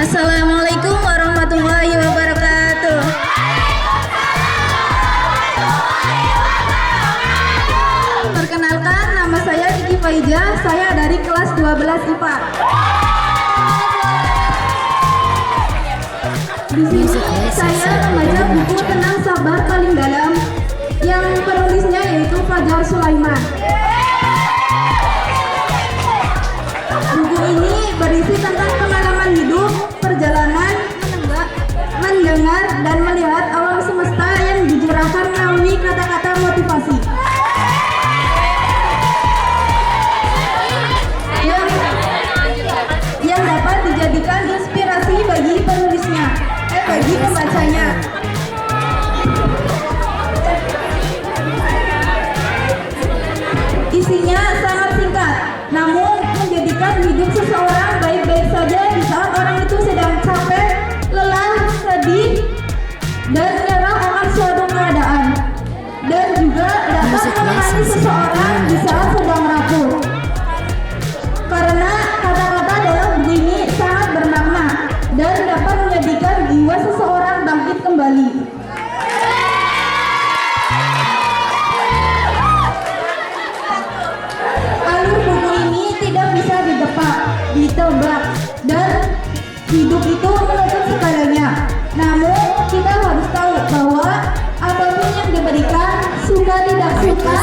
Assalamualaikum warahmatullahi wabarakatuh. Perkenalkan, nama saya Kiki Faiza. Saya dari kelas 12 IPA. Di sini saya membaca buku tentang sabar paling dalam yang penulisnya yaitu Fajar Sulaiman. Buku ini berisi tentang pengalaman hidup, perjalanan, mendengar, dan melihat alam semesta yang dijurahkan melalui kata-kata motivasi. Yang dapat dijadikan inspirasi bagi penulisnya, bagi pembacanya. Isinya sangat singkat, namun menjadikan hidup seseorang baik-baik saja di saat orang itu sedang capek, lelah, sedih, dan menyerah akan suatu keadaan. Dan juga dapat menemani seseorang di saat sedang rapuh. Karena kata-kata dalam buku ini sangat bermakna dan dapat menjadikan jiwa seseorang bangkit kembali. Alur buku ini tidak bisa ditebak, dan hidup itu menutup segalanya. Namun kita harus tahu bahwa apapun yang diberikan, suka tidak suka,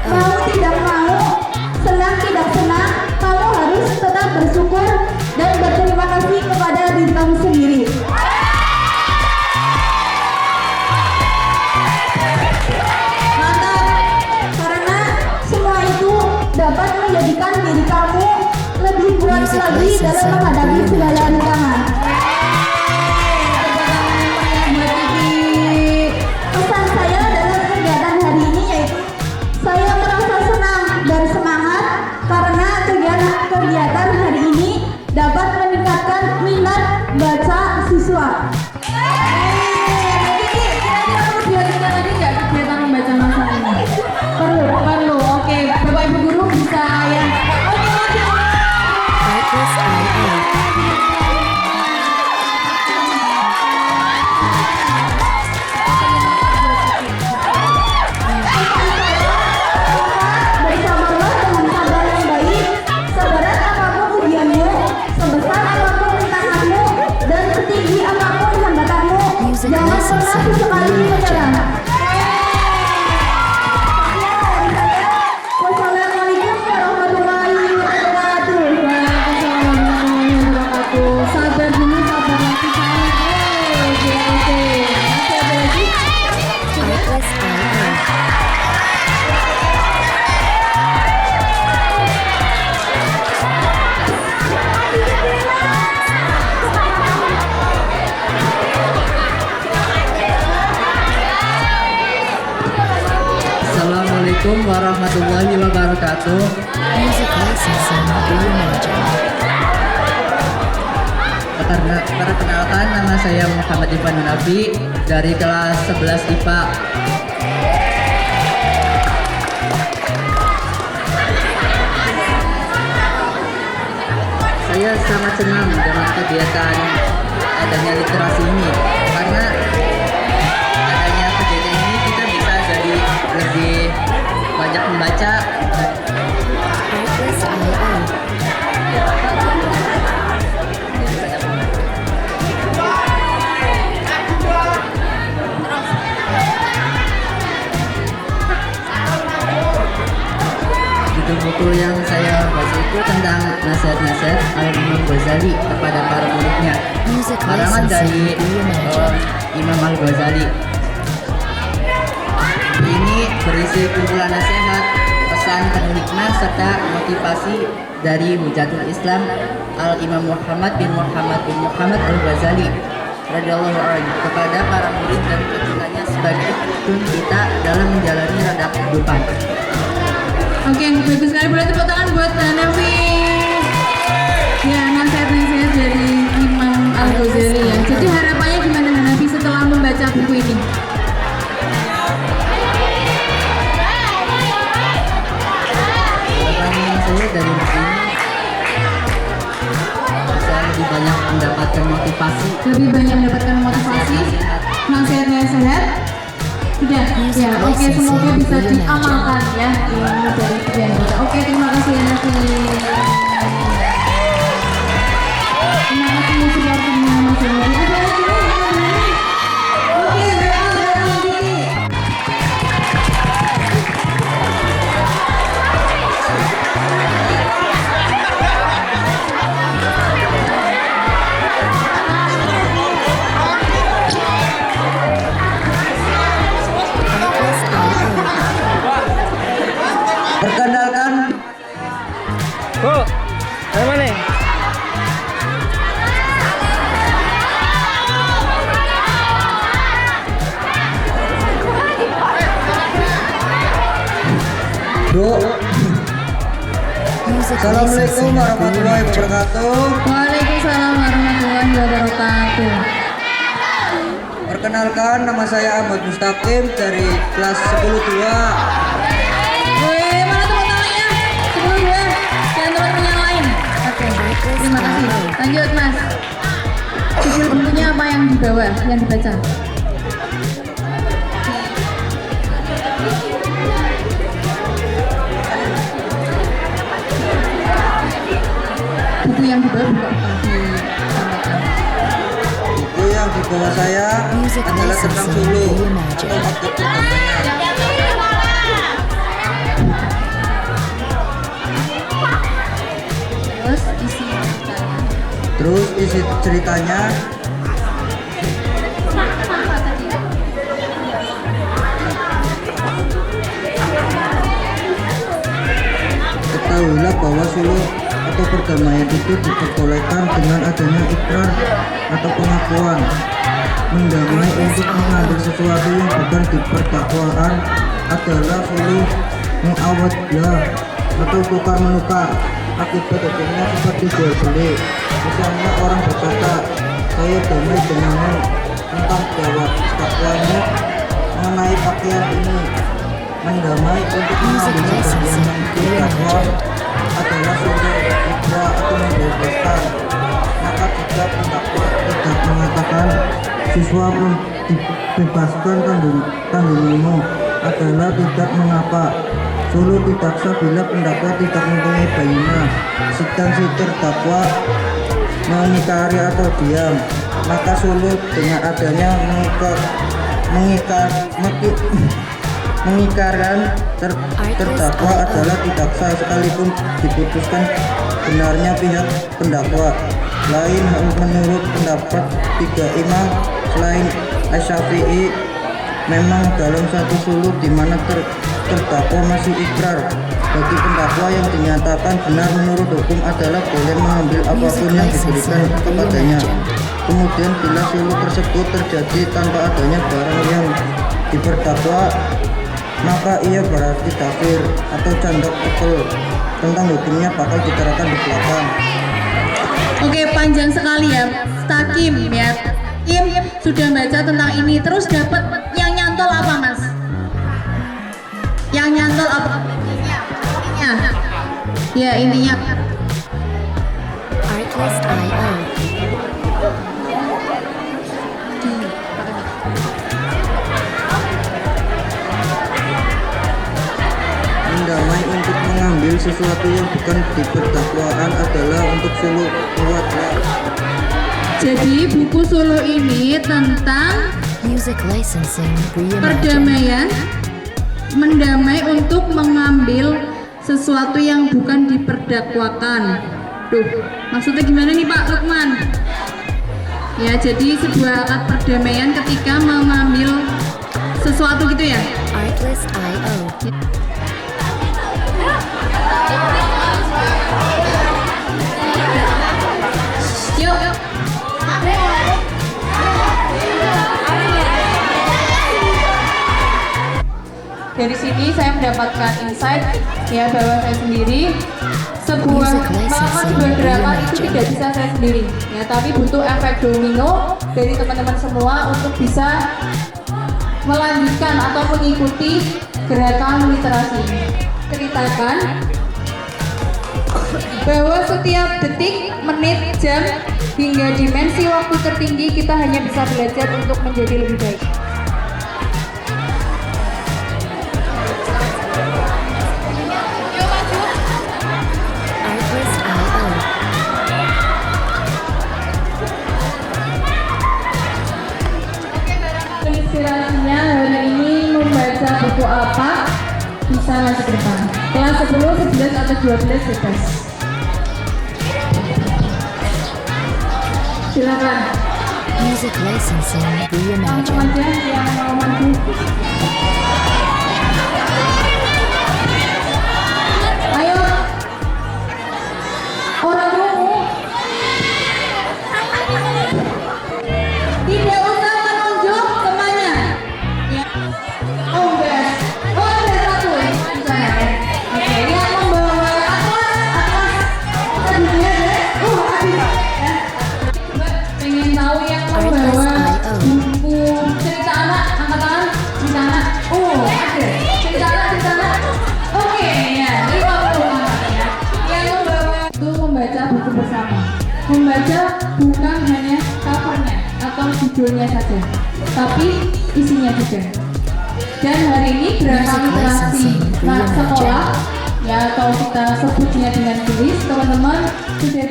mau tidak mau, senang tidak senang, kamu harus tetap bersyukur dan berterima kasih kepada diri kamu sendiri. Mantap, karena semua itu dapat menjadikan diri kamu lebih kuat lagi dalam menghadapi segala rintangan. Pesan saya dalam kegiatan hari ini yaitu saya merasa senang dan semangat karena kegiatan hari ini dapat meningkatkan minat baca siswa. Kira-kira perlu dilanjutkan lagi nggak kegiatan membaca naskah ini? Perlu. Oke, Bapak Ibu Guru bisa ya. Bersabarlah dengan sabar yang baik, seberat apapun ujianmu, sebesar apapun rintanganmu, dan setinggi apapun hambatanmu, jangan pernah sesekali menyerah. Wassalamualaikum warahmatullahi wabarakatuh. Sabar dulu, sabar lagi sayang. Oke. Masih ada lagi? Assalamualaikum warahmatullahi wabarakatuh. Perkenalkan, nama saya Muhammad Ivan Nabi dari kelas 11 IPA. Saya sangat senang dengan kegiatan adanya literasi ini, karena adanya kegiatan ini kita bisa jadi lebih banyak membaca. Buku yang saya baca itu tentang nasihat-nasihat Al-Imam Ghazali kepada para muridnya, karangan dari Imam Al-Ghazali. Ini berisi kumpulan nasihat, pesan penuh hikmah, serta motivasi dari Hujjatul Islam Al-Imam Muhammad bin Muhammad Al-Ghazali radhiyallahu anhu kepada para murid dan keturunan sebagai penuntun kita dalam menjalani roda kehidupan. Oke, bagus sekali. Boleh tepuk tangan buat Nafis. Ya, nasihat-nasihat dari Imam Al-Ghazali ya. Jadi harapannya gimana Nafis setelah membaca buku ini? Harapan saya dari buku ini bisa lebih banyak mendapatkan mendapatkan motivasi. Lebih banyak mendapatkan motivasi, nasihatnya sehat. Sudah, ya, oke, semoga bisa diamalkan ya ilmu dari Brian Baca. Oke, terima kasih ya Nafi. Terima kasih supporternya Mas Yodi. Ada lagi nih, oke, berarti. Perkenalkan, dari mana? Bro. Assalamualaikum warahmatullahi wabarakatuh. Waalaikumsalam warahmatullahi wabarakatuh. Perkenalkan, nama saya Ahmad Mustaqim dari kelas 10-2. Wih, mana tepuk tangannya? 10-2. Dan teman-teman yang lain. Oke, terima kasih. Lanjut Mas. Judul bukunya apa yang di bawah, yang dibaca? Buku yang di bawah buka disampaikan. Buku yang di bawah saya adalah tentang Solo atau aktor pertamanya. Terus isi ceritanya ketahuilah bahwa Solo atau perdamaian itu diperbolehkan dengan adanya ikrar atau pengakuan. Mendamai untuk mengambil sesuatu yang bukan diperdakwaan adalah Solo muawadlah atau tukar menukar. Akibat hukumnya seperti jual beli. Misalnya orang berkata, saya damai denganmu tentang jawab dakwanya mengenai pakaian ini. Mendamai untuk mengambil sebagian yang didakwa adalah sudah ikra atau membebaskan. Maka jika pendakwa tidak mengatakan siswa pun dibebaskan tandingimu adalah tidak mengapa. Solo tidak sah bila pendakwa tidak mempunyai bayina, sedang si terdakwa mengingkari atau diam. Maka Solo dengan adanya mengikarkan terdakwa adalah tidak sah sekalipun diputuskan benarnya pihak pendakwa lain. Menurut pendapat 3 imam selain Asy-Syafi'i, memang dalam satu suluk di mana terdakwa masih ikrar, bagi pendakwa yang dinyatakan benar menurut hukum adalah boleh mengambil apapun yang diberikan kepadanya. Kemudian bila suluk tersebut terjadi tanpa adanya barang yang diperdakwa, maka ia berarti kafir atau candok tebel. Tentang hukumnya bakal diterangkan di belakang. Oke, panjang sekali ya, Takim ya. Kim sudah baca tentang ini, terus dapat yang nyantol apa Mas? Yang nyantol apa? Ya intinya. Artlist.io. Mendamai untuk mengambil sesuatu yang bukan diperdakwaan adalah untuk suluk muwadlah. Jadi buku Solo ini tentang Music licensing reimagined. perdamaian, mendamai untuk mengambil sesuatu yang bukan diperdakwakan. Duh, maksudnya gimana nih Pak Lukman? Ya, jadi sebuah alat perdamaian ketika mengambil sesuatu gitu ya. Artlist.io. Yuk. Dari sini saya mendapatkan insight ya bahwa saya sendiri melakukan sebuah gerakan itu tidak bisa saya sendiri ya, tapi butuh efek domino dari teman-teman semua untuk bisa melanjutkan atau mengikuti gerakan literasi. Ceritakan bahwa setiap detik, menit, jam, hingga dimensi waktu tertinggi kita hanya bisa belajar untuk menjadi lebih baik. Artlist.io. Inspirasinya hari ini membaca buku apa? Bisa masuk ke depan. Kelas 10, 11, atau 12 bebas. Silakan. Music licensing Langsung reimagined. aja yang mau maju. Ayo. Orang rungu. Tidak usah menunjuk temannya. Ya. Oh enggak. Oh ada satu di sana ya. Oke, yang membawa atlas. Kita dulu ya. Habis. Ya. Mbak, pengen tahu yang membawa buku cerita anak, angkat tangan di sana. Oh, ada. Cerita anak. Oke, ya. 50 anak ya. Yang membawa itu membaca buku bersama. Membaca bukan hanya covernya atau judulnya saja, tapi isinya juga. Dan hari ini gerakan literasi sekolah, ya atau kita sebutnya dengan tulis, teman-teman sudah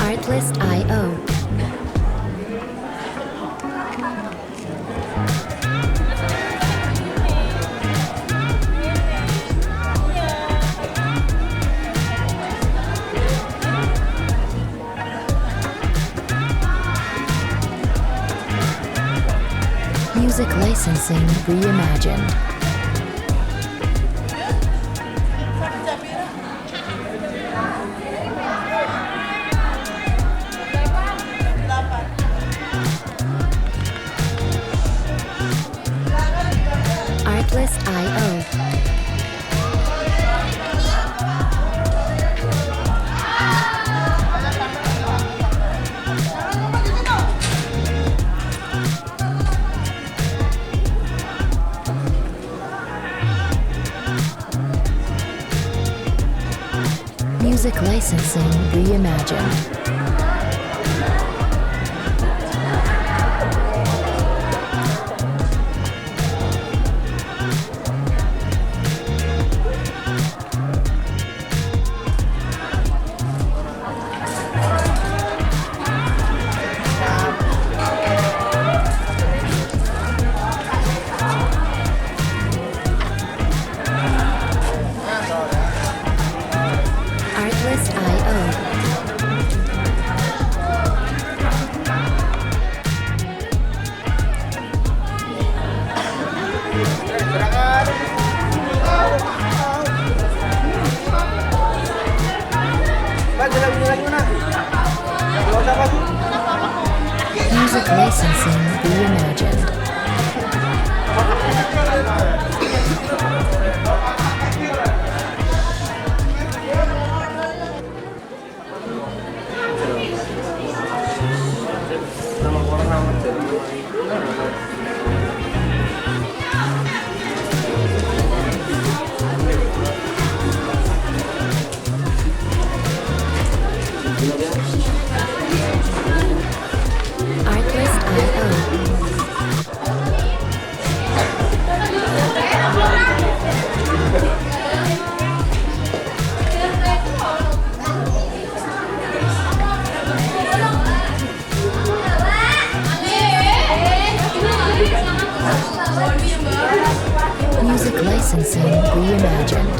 Artlist.io. Music licensing reimagined. Artlist.io. Music licensing reimagined. Artlist.io. Music licensing reimagined. Music licensing reimagined.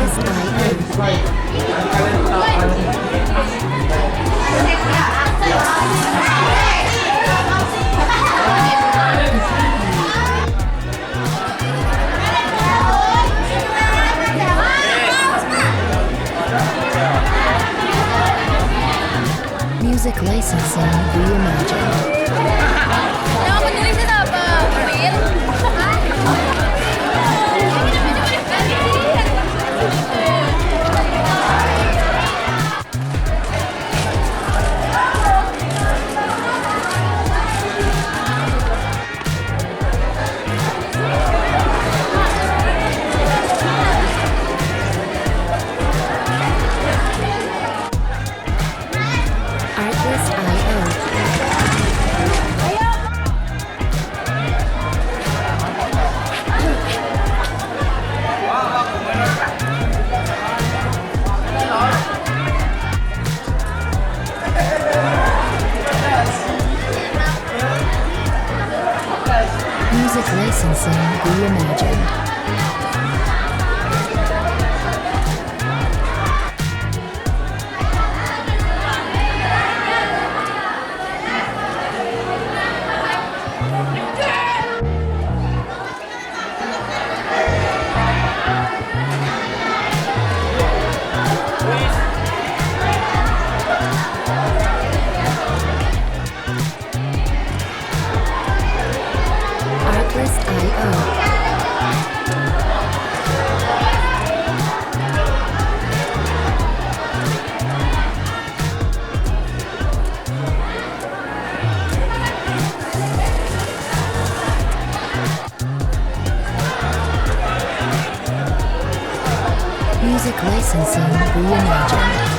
Artlist.io. Music licensing reimagined. Yang penulisnya apa? Win? Artlist.io. Music licensing reimagined. Artlist.io. Music licensing reimagined.